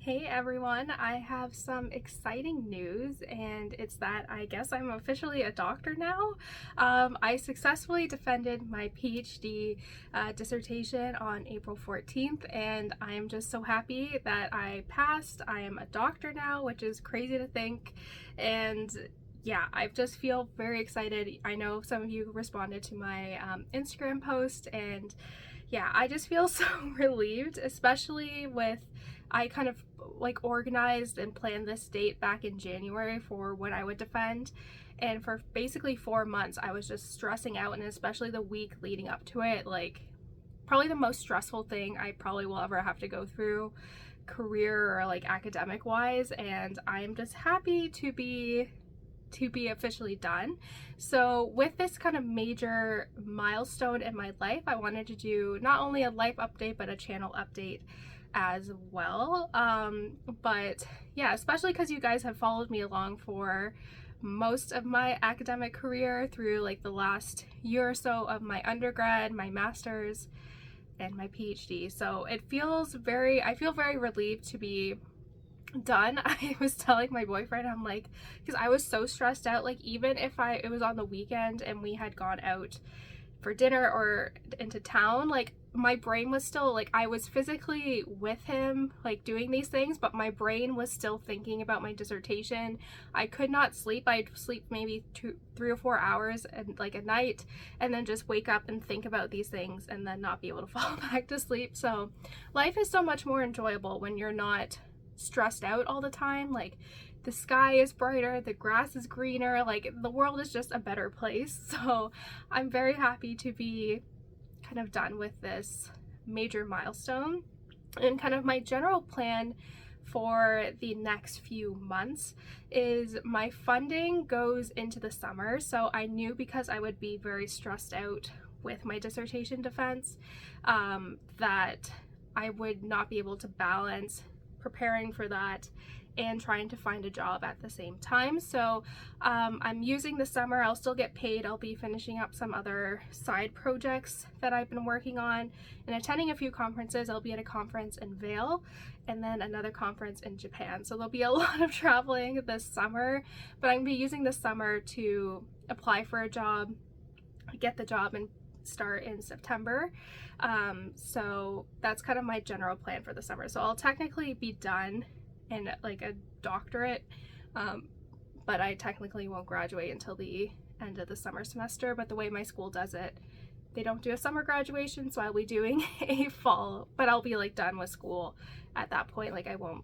Hey everyone, I have some exciting news, and it's that I guess I'm officially a doctor now. I successfully defended my PhD dissertation on April 14th, and I'm just so happy that I passed. I am a doctor now, which is crazy to think, and yeah, I just feel very excited. I know some of you responded to my Instagram post, and yeah, I just feel so relieved, especially with I kind of like organized and planned this date back in January for when I would defend. And for basically 4 months, I was just stressing out, and especially the week leading up to it, like probably the most stressful thing I probably will ever have to go through career or like academic wise. And I'm just happy to be officially done. So with this kind of major milestone in my life, I wanted to do not only a life update but a channel update as well. But yeah, especially because you guys have followed me along for most of my academic career through like the last year or so of my undergrad, my master's, and my PhD. So I feel very relieved to be done. I was telling my boyfriend, I'm like, because I was so stressed out, like even if it was on the weekend and we had gone out for dinner or into town, like my brain was still like, I was physically with him like doing these things, but my brain was still thinking about my dissertation. I could not sleep. I'd sleep maybe 3 or 4 hours and like a night, and then just wake up and think about these things and then not be able to fall back to sleep. So life is so much more enjoyable when you're not stressed out all the time. Like the sky is brighter, the grass is greener, like the world is just a better place. So I'm very happy to be kind of done with this major milestone. And kind of my general plan for the next few months is my funding goes into the summer. So I knew because I would be very stressed out with my dissertation defense that I would not be able to balance preparing for that and trying to find a job at the same time. So I'm using the summer. I'll still get paid. I'll be finishing up some other side projects that I've been working on and attending a few conferences. I'll be at a conference in Vail and then another conference in Japan. So there'll be a lot of traveling this summer, but I'm gonna be using the summer to apply for a job, get the job, and start in September. So that's kind of my general plan for the summer. So I'll technically be done in like a doctorate, but I technically won't graduate until the end of the summer semester. But the way my school does it, they don't do a summer graduation, so I'll be doing a fall, but I'll be like done with school at that point. Like I won't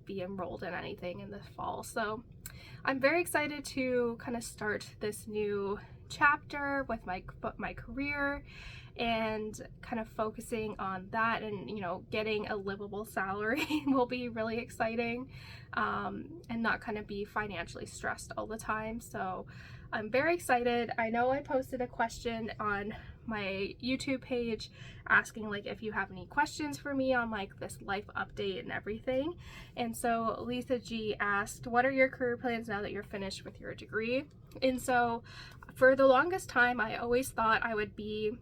be enrolled in anything in the fall. So I'm very excited to kind of start this new chapter with my career and kind of focusing on that, and you know, getting a livable salary will be really exciting, and not kind of be financially stressed all the time. So I'm very excited. I know I posted a question on my YouTube page asking like if you have any questions for me on like this life update and everything. And so Lisa G asked, what are your career plans now that you're finished with your degree? And so for the longest time, I always thought I would be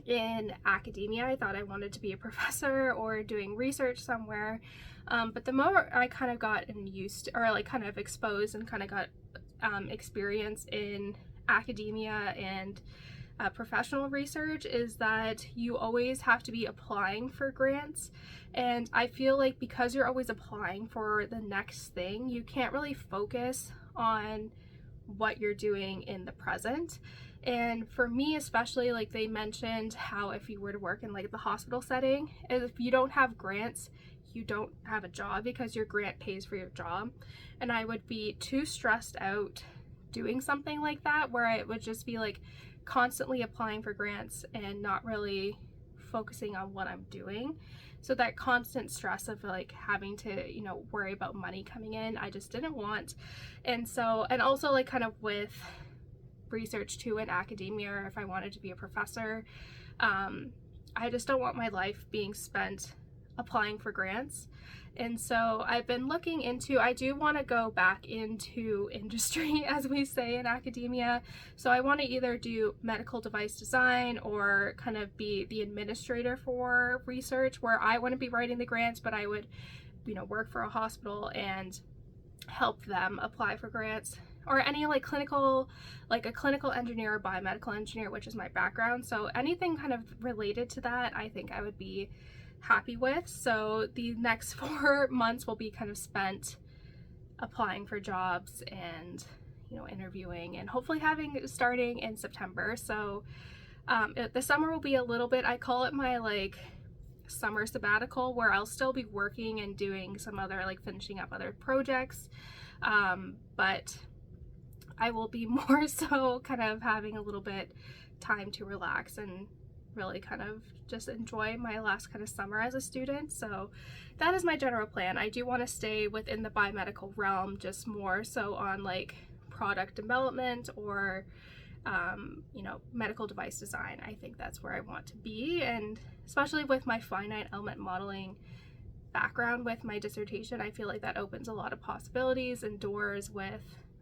in academia. I thought I wanted to be a professor or doing research somewhere. But the more I kind of got used to, or like kind of exposed and kind of got experience in academia and professional research, is that you always have to be applying for grants. And I feel like because you're always applying for the next thing, you can't really focus on what you're doing in the present. And for me especially, like they mentioned how if you were to work in like the hospital setting, if you don't have grants, you don't have a job because your grant pays for your job. And I would be too stressed out doing something like that, where it would just be like constantly applying for grants and not really focusing on what I'm doing. So that constant stress of like having to, you know, worry about money coming in, I just didn't want. And so, and also like kind of with research too in academia, or if I wanted to be a professor, I just don't want my life being spent applying for grants. And so I've been looking into, I do want to go back into industry, as we say in academia. So I want to either do medical device design or kind of be the administrator for research, where I wouldn't be writing the grants, but I would work for a hospital and help them apply for grants, or any like clinical, like a clinical engineer or biomedical engineer, which is my background. So anything kind of related to that, I think I would be happy with. So the next 4 months will be kind of spent applying for jobs and interviewing, and hopefully starting in September. So the summer will be a little bit, I call it my like summer sabbatical, where I'll still be working and doing some other, like finishing up other projects, but I will be more so kind of having a little bit time to relax and really kind of just enjoy my last kind of summer as a student. So that is my general plan. I do want to stay within the biomedical realm, just more so on like product development or medical device design. I think that's where I want to be, and especially with my finite element modeling background with my dissertation, I feel like that opens a lot of possibilities and doors with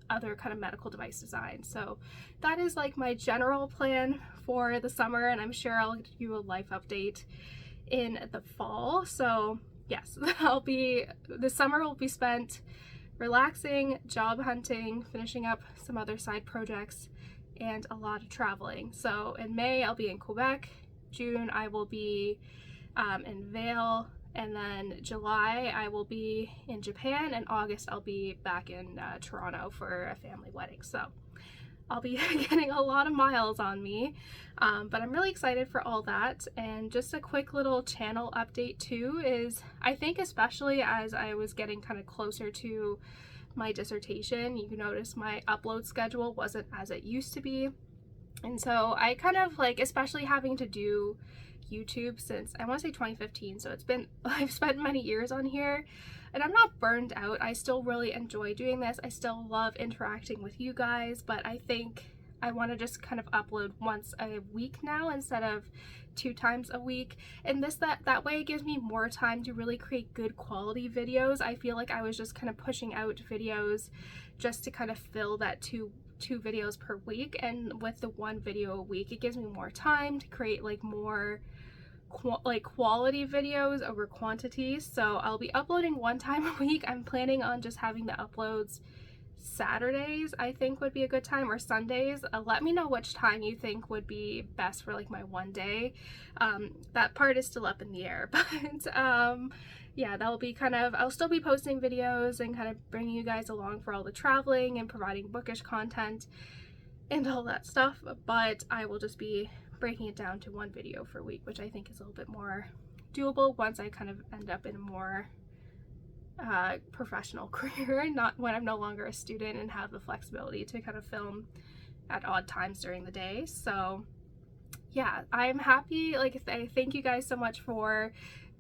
other kind of medical device design. So that is like my general plan for the summer, and I'm sure I'll give you a life update in the fall. So yes, the summer will be spent relaxing, job hunting, finishing up some other side projects, and a lot of traveling. So in May I'll be in Quebec, June I will be in Vail, and then July I will be in Japan, and August I'll be back in Toronto for a family wedding. So I'll be getting a lot of miles on me, but I'm really excited for all that. And just a quick little channel update too is, I think especially as I was getting kind of closer to my dissertation, you notice my upload schedule wasn't as it used to be. And so I kind of like, especially having to do YouTube since I want to say 2015, so I've spent many years on here, and I'm not burned out. I still really enjoy doing this. I still love interacting with you guys, but I think I want to just kind of upload once a week now instead of 2 times a week, and that way it gives me more time to really create good quality videos. I feel like I was just kind of pushing out videos just to kind of fill that two videos per week, and with the 1 video a week it gives me more time to create like more quality videos over quantity. So I'll be uploading 1 time a week. I'm planning on just having the uploads Saturdays, I think would be a good time, or Sundays. Let me know which time you think would be best for like my one day. That part is still up in the air, but yeah, that'll be kind of, I'll still be posting videos and kind of bringing you guys along for all the traveling and providing bookish content and all that stuff, but I will just be breaking it down to 1 video per week, which I think is a little bit more doable once I kind of end up in a more professional career, not when I'm no longer a student and have the flexibility to kind of film at odd times during the day. So yeah, I'm happy. Like, I thank you guys so much for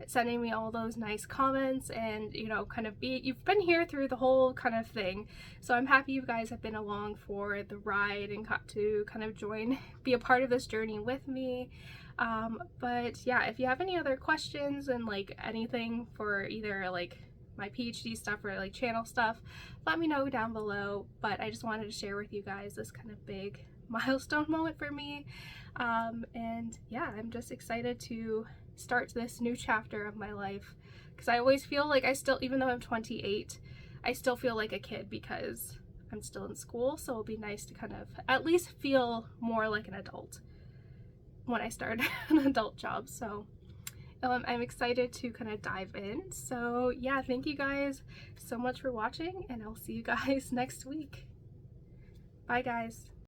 sending me all those nice comments, and you've been here through the whole kind of thing, so I'm happy you guys have been along for the ride and got to kind of be a part of this journey with me. But yeah, if you have any other questions and like anything for either like my PhD stuff or like channel stuff, let me know down below. But I just wanted to share with you guys this kind of big milestone moment for me, and yeah, I'm just excited to start this new chapter of my life, because I always feel like even though I'm 28, I still feel like a kid because I'm still in school. So it'll be nice to kind of at least feel more like an adult when I start an adult job. So I'm excited to kind of dive in. So yeah, thank you guys so much for watching, and I'll see you guys next week. Bye guys.